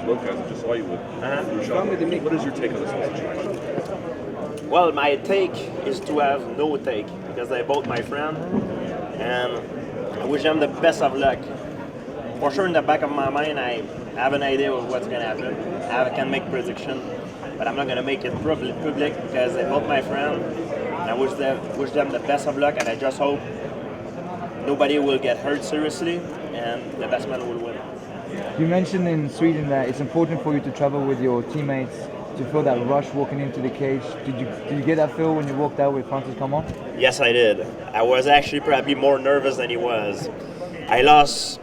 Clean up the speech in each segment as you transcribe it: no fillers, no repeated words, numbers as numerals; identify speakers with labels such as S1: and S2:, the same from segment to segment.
S1: both guys. I just saw you with Rashad. What is your take on this whole situation?
S2: Well, my take is to have no take because they're both my friend, and I wish them the best of luck. For sure, in the back of my mind, I have an idea of what's going to happen. I can make prediction, but I'm not going to make it public because they're both my friend. And I wish them the best of luck, and I just hope nobody will get hurt seriously, and the best man will win.
S3: You mentioned in Sweden that it's important for you to travel with your teammates to feel that rush walking into the cage. Did you get that feel when you walked out with Francis Coman?
S2: Yes, I did. I was actually probably more nervous than he was. I lost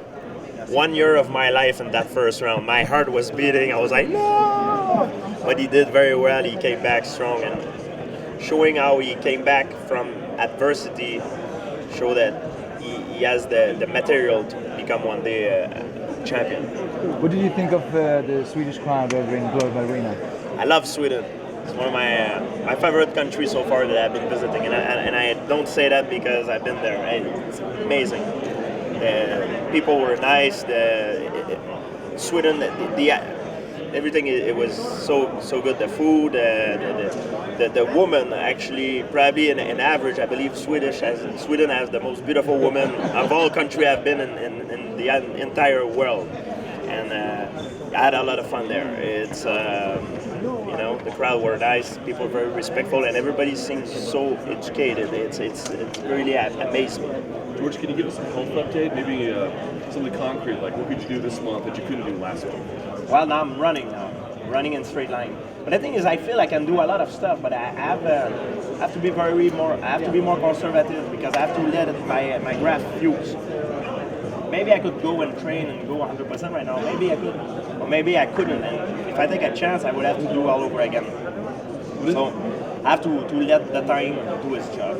S2: 1 year of my life in that first round. My heart was beating. I was like, no! But he did very well. He came back strong, and showing how he came back from adversity show that he has the material to become one day champion.
S3: What did you think of the Swedish crowd over in Globe Arena?
S2: I love Sweden. It's one of my favorite countries so far that I've been visiting, and I don't say that because I've been there. It's amazing. The people were nice. Sweden, everything it was so good. The food, the woman actually probably in average, I believe Sweden has the most beautiful woman of all country I've been in the entire world, and I had a lot of fun there. It's the crowd were nice, people were very respectful, and everybody seems so educated. It's really amazed me.
S1: George, can you give us a health update? Maybe something concrete, like what could you do this month that you couldn't do last month?
S2: Well, now I'm running in straight line. But the thing is, I feel I can do a lot of stuff, but I have to be more conservative because I have to let my graph fuse. Maybe I could go and train and go 100% right now. Maybe I could, or maybe I couldn't. And if I take a chance, I would have to do all over again. So I have to let the time do its job.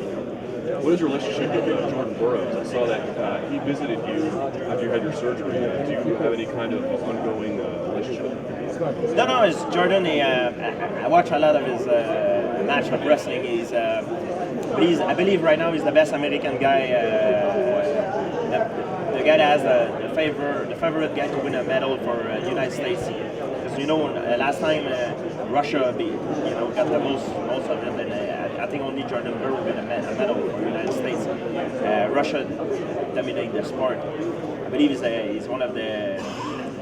S1: What is your relationship with Jordan Burroughs? I saw that he visited you after you had your surgery. Do you have any kind of ongoing relationship?
S2: No, it's Jordan. I watch a lot of his match of wrestling. I believe right now he's the best American guy. The guy that has the favorite guy to win a medal for the United States. Because last time Russia got the most of it, and I think only Jordan Burroughs won a medal for the United States. Russia dominate the sport. I believe he's one of the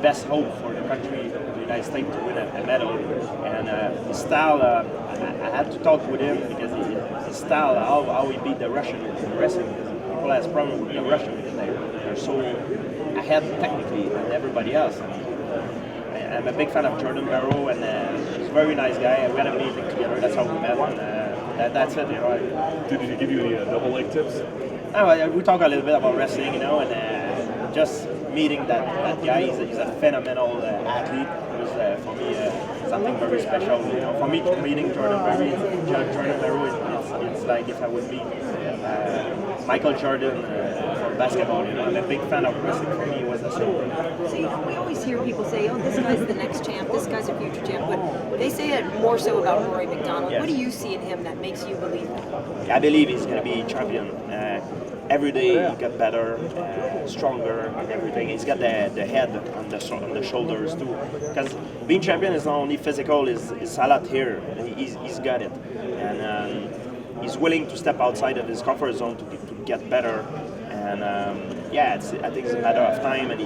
S2: best hope for the country, the United States, to win a medal. And his style, I had to talk with him because his style, how he beat the Russian in wrestling. People has problem with the Russian because they're so ahead technically than everybody else. I'm a big fan of Jordan Burroughs, and he's a very nice guy. We had a meeting together. That's how we met. And that's it.
S1: Did he give you any double leg tips?
S2: We talk a little bit about wrestling, and just meeting that guy. He's a phenomenal athlete. It was for me something very special. For me, meeting Jordan Burroughs, it's like if I would meet Michael Jordan for basketball. I'm a big fan of wrestling. For me, it was the same.
S4: See, we always hear people say, "Oh, this guy's the next champ. This guy's a future champ." But they say it more so about Rory MacDonald.
S2: Yes.
S4: What do you see in him that makes you believe that?
S2: I believe he's going to be champion. Every day he got better, stronger, and everything. He's got the head on the shoulders too. Because being champion is not only physical; it's a lot here. He's got it, and he's willing to step outside of his comfort zone to get better. And I think it's a matter of time. And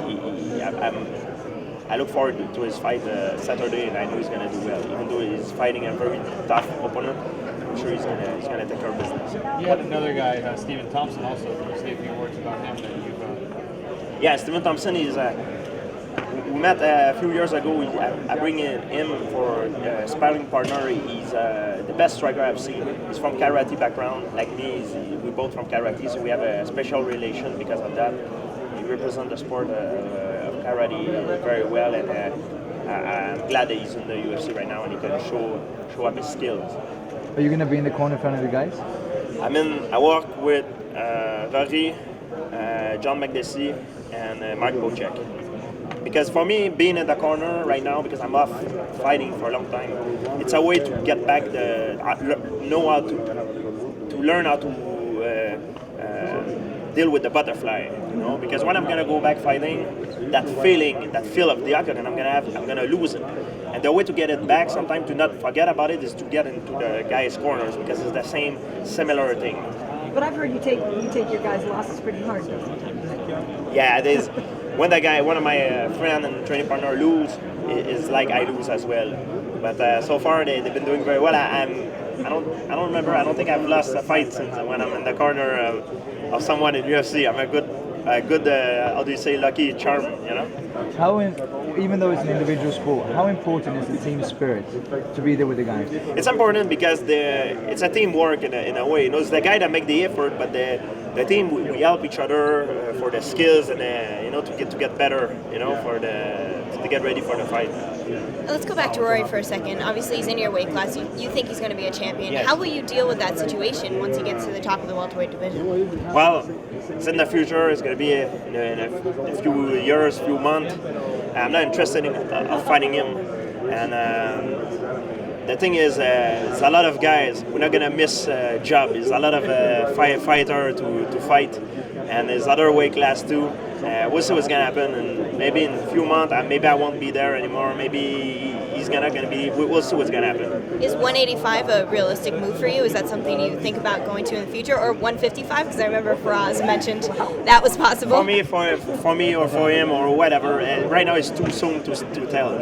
S2: I look forward to his fight Saturday, and I know he's going to do well. Even though he's fighting a very tough opponent, I'm sure he's gonna take care of business.
S5: You had another guy, Stephen Thompson, also. Can you say a few words about him that you've?
S2: Yeah, Stephen Thompson is. We met a few years ago. I bring in him for sparring partner. He's the best striker I've seen. He's from karate background, like me. We're both from karate, so we have a special relation because of that. He represents the sport of karate very well, and I'm glad that he's in the UFC right now and he can show up his skills.
S3: Are you going to be in the corner in front of the guys?
S2: I work with Rory, John McDessie, and Mark Bocek. Because for me, being in the corner right now, because I'm off fighting for a long time, it's a way to get back to learn how to deal with the butterfly, because when I'm gonna go back fighting, that feel of the octagon, I'm gonna lose it. And the way to get it back, sometimes to not forget about it, is to get into the guy's corners, because it's the similar thing.
S4: But I've heard you take your guys' losses pretty hard though sometimes.
S2: Yeah, it is. When one of my friend and training partner lose, it's like I lose as well. But so far they've been doing very well. I don't remember. I don't think I've lost a fight since when I'm in the corner of someone in UFC. I'm a good how do you say, lucky charm,
S3: Even though it's an individual sport, how important is the team spirit to be there with the guys?
S2: It's important because it's a teamwork in a way. It's the guy that make the effort, but the team, we help each other for the skills and to get better, to get ready for the fight.
S6: Let's go back to Rory for a second. Obviously, he's in your weight class. You think he's going to be a champion.
S2: Yes.
S6: How will you deal with that situation once he gets to the top of the welterweight division?
S2: Well, it's in the future. It's going to be in a few years, few months. I'm not interested in fighting him. And the thing is, it's a lot of guys. We're not going to miss a job. There's a lot of fighter to fight. And there's other weight class too. We'll see what's going to happen. And maybe in a few months, maybe I won't be there anymore. Maybe he's not going to be. We'll see what's going to happen.
S6: Is 185 a realistic move for you? Is that something you think about going to in the future? Or 155? Because I remember Faraz mentioned that was possible.
S2: For me, or for him, or whatever. Right now, it's too soon to tell.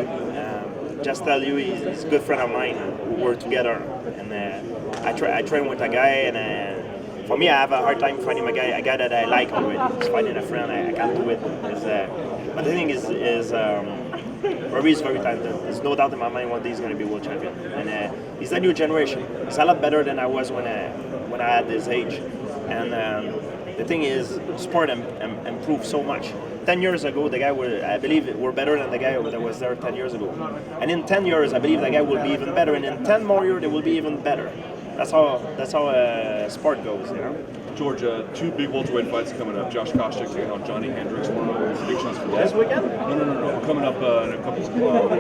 S2: Just tell you, he's a good friend of mine. We're together. And I train with a guy, and for me, I have a hard time finding a guy that I like already. Just finding a friend, I can't do it. But the thing is Rory is very talented. There's no doubt in my mind one day he's going to be world champion. And he's a new generation. He's a lot better than I was when I had this age. And the thing is, sport improved so much. 10 years ago, the guy I believe we're better than the guy that was there 10 years ago. And in 10 years, I believe the guy will be even better. And in 10 more years, they will be even better. That's how sport goes,
S1: George, two big welterweight fights coming up. Josh Koscheck taking on Johnny Hendricks. What are your predictions for that?
S2: This weekend?
S1: No. Coming up in a couple.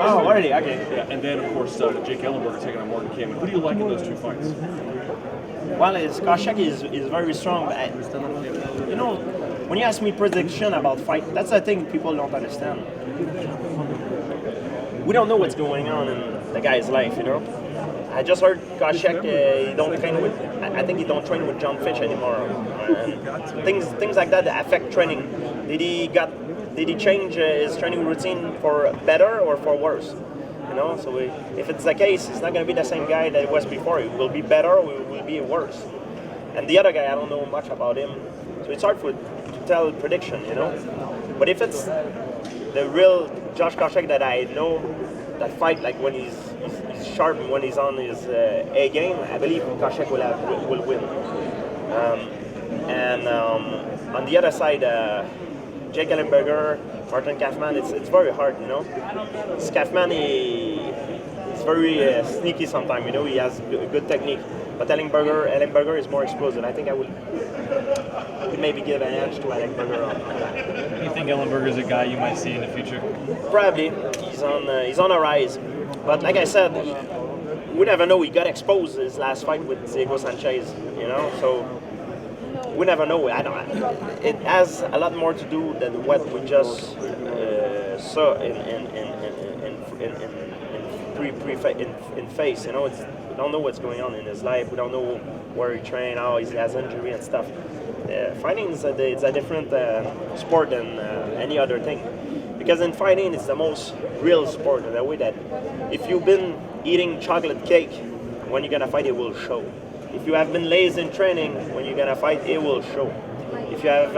S2: Oh, already? Okay.
S1: Yeah, and then of course Jake Ellenberger taking on Morgan Kamen. Who do you like in those two fights?
S2: Well, Koscheck is very strong. When you ask me prediction about fight, that's the thing people don't understand. We don't know what's going on in the guy's life, I just heard Koscheck, I think he don't train with John Fitch anymore. And things like that affect training. Did he change his training routine for better or for worse? So if it's the case, it's not going to be the same guy that it was before. It will be better or it will be worse. And the other guy, I don't know much about him. So it's hard to tell prediction, But if it's the real Josh Koscheck that I know, that fight like when he's sharp and when he's on his A game, I believe Koscheck will win. On the other side, Jake Ellenberger, Martin Kaufman, it's very hard, Kaufman, he's very sneaky sometimes, he has good technique. But Ellenberger is more explosive. I think I would maybe give an edge to Ellenberger on that.
S5: You think Ellenberger is a guy you might see in the future?
S2: Probably. He's on a rise. But like I said, we never know. He got exposed his last fight with Diego Sanchez, so we never know. It has a lot more to do than what we just saw in face. We don't know what's going on in his life. We don't know where he trained, how he has injury and stuff. Fighting is a different sport than any other thing. Because in fighting, it's the most real sport in a way that if you've been eating chocolate cake, when you're gonna fight, it will show. If you have been lazy in training, when you're gonna fight, it will show. If you have,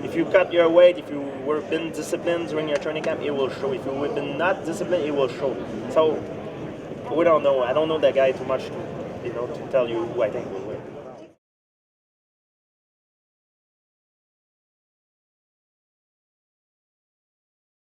S2: if you cut your weight, if you were been disciplined during your training camp, it will show. If you have been not disciplined, it will show. So we don't know. I don't know that guy too much to tell you who I think will win.